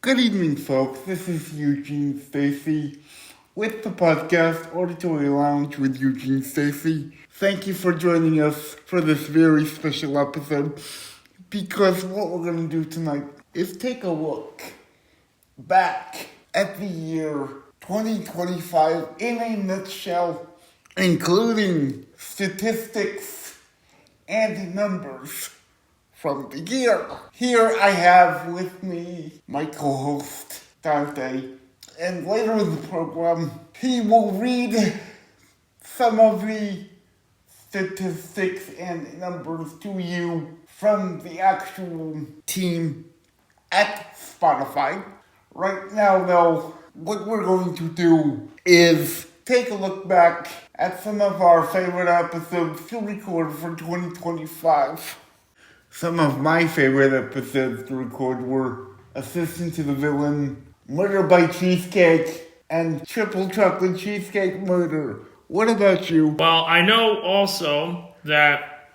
Good evening, folks. This is Eugene Stacy with the podcast Auditory Lounge with Eugene Stacy. Thank you for joining us for this very special episode, because what we're going to do tonight is take a look back at the year 2025 in a nutshell, including statistics and numbers from the year. Here I have with me my co-host, Dante, and later in the program, he will read some of the statistics and numbers to you from the actual team at Spotify. Right now, though, what we're going to do is take a look back at some of our favorite episodes to record for 2025. Some of my favorite episodes to record were Assistant to the Villain, Murder by Cheesecake, and Triple Chocolate Cheesecake Murder. What about you? Well, I know also that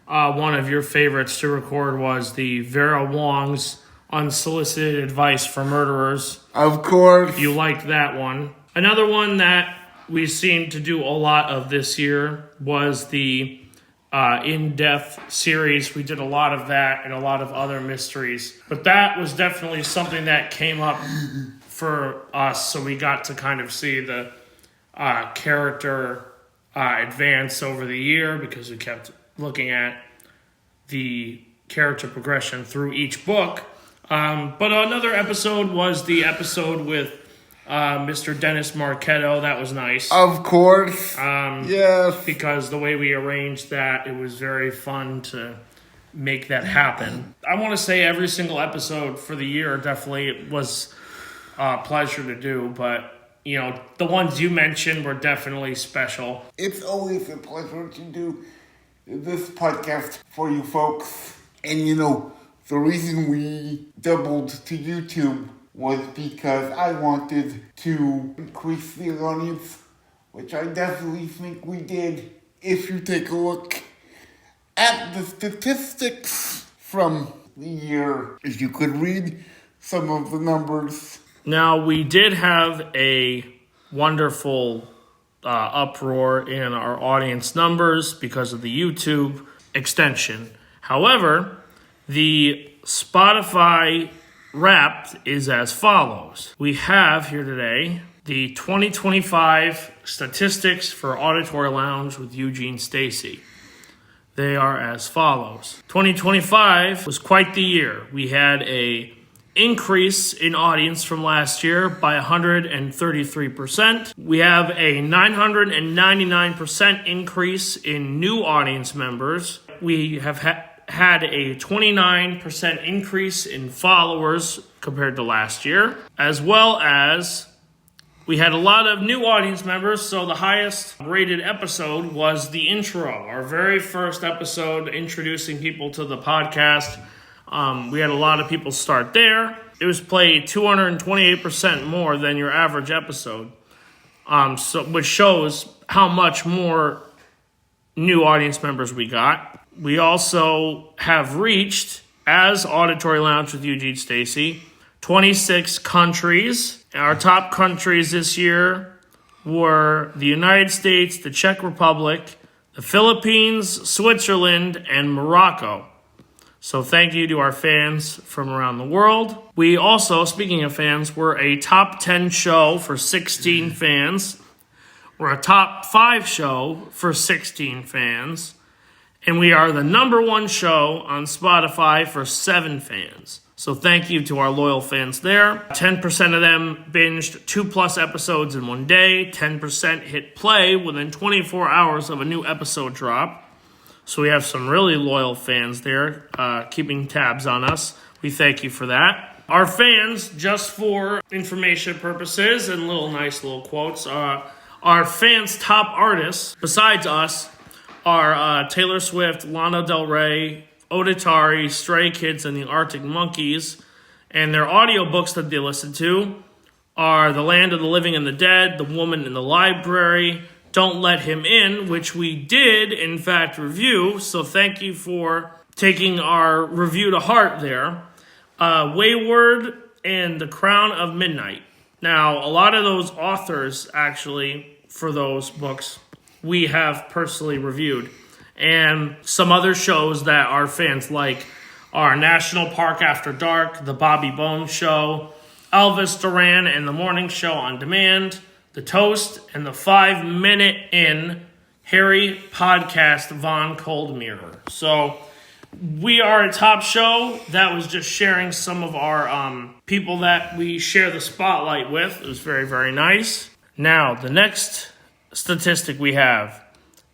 one of your favorites to record was the Vera Wong's Unsolicited Advice for Murderers. Of course. You liked that one. Another one that we seemed to do a lot of this year was the in-depth series. We did a lot of that and a lot of other mysteries. But that was definitely something that came up for us, so we got to kind of see the character advance over the year, because we kept looking at the character progression through each book. But another episode was the episode with Mr. Dennis Marchetto. That was nice. Of course. Yes. Because the way we arranged that, it was very fun to make that happen. I want to say every single episode for the year definitely was a pleasure to do, but you know, the ones you mentioned were definitely special. It's always a pleasure to do this podcast for you folks. And you know, the reason we doubled to YouTube was because I wanted to increase the audience, which I definitely think we did. If you take a look at the statistics from the year, if you could read some of the numbers. Now, we did have a wonderful uproar in our audience numbers because of the YouTube extension. However, the Spotify Wrapped is as follows. We have here today the 2025 statistics for Auditory Lounge with Eugene Stacy. They are as follows. 2025 was quite the year. We had a increase in audience from last year by 133%. We have a 999% increase in new audience members. We have had a 29% increase in followers compared to last year, as well as we had a lot of new audience members. So the highest rated episode was the intro, our very first episode introducing people to the podcast. We had a lot of people start there. It was played 228% more than your average episode, which shows how much more new audience members we got. We also have reached, as Auditory Lounge with Eugene Stacy, 26 countries. Our top countries this year were the United States, the Czech Republic, the Philippines, Switzerland, and Morocco. So thank you to our fans from around the world. We also, speaking of fans, were a top 10 show for 16 fans. We're a top 5 show for 16 fans. And we are the number 1 show on Spotify for 7 fans. So thank you to our loyal fans there. 10% of them binged 2+ episodes in one day. 10% hit play within 24 hours of a new episode drop. So we have some really loyal fans there, keeping tabs on us. We thank you for that. Our fans, just for information purposes and nice little quotes, our fans' top artists, besides us, are Taylor Swift, Lana Del Rey, Auditory, Stray Kids, and the Arctic Monkeys. And their audiobooks that they listen to are The Land of the Living and the Dead, The Woman in the Library, Don't Let Him In, which we did, in fact, review. So thank you for taking our review to heart there. Wayward and The Crown of Midnight. Now, a lot of those authors, actually, for those books, we have personally reviewed. And some other shows that our fans like are National Park After Dark, The Bobby Bones Show, Elvis Duran and the Morning Show on Demand, The Toast, and the 5 Minute In Harry Podcast Von Coldmirror. So we are a top show. That was just sharing some of our people that we share the spotlight with. It was very, very nice. Now, the next statistic we have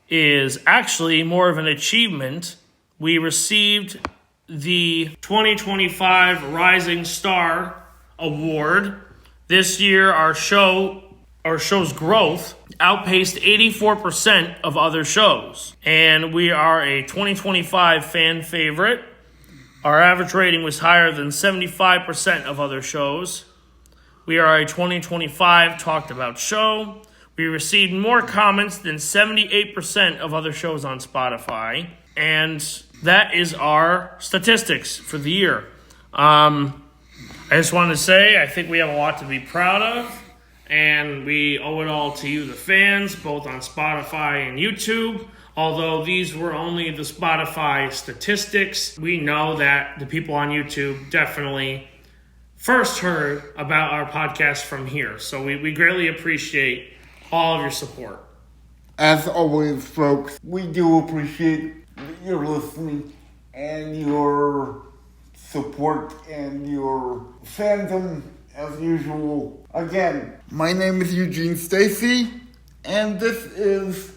is actually more of an achievement. We received the 2025 Rising Star Award. This year, our show's growth outpaced 84% of other shows. And we are a 2025 fan favorite. Our average rating was higher than 75% of other shows. We are a 2025 talked about show. We received more comments than 78% of other shows on Spotify. And that is our statistics for the year. I just wanted to say, I think we have a lot to be proud of. And we owe it all to you, the fans, both on Spotify and YouTube. Although these were only the Spotify statistics, we know that the people on YouTube definitely first heard about our podcast from here. So we greatly appreciate all of your support. As always, folks, we do appreciate your listening and your support and your fandom as usual. Again, my name is Eugene Stacy, and this is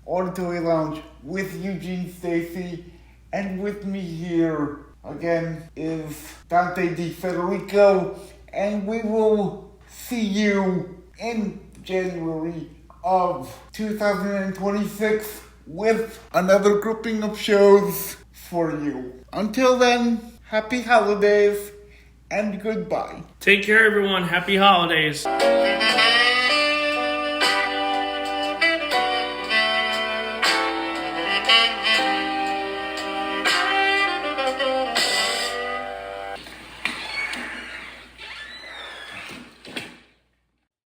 Auditory Lounge with Eugene Stacy, and with me here again is Dante Di Federico, and we will see you in January of 2026 with another grouping of shows for you. Until then, happy holidays and goodbye. Take care, everyone. Happy holidays.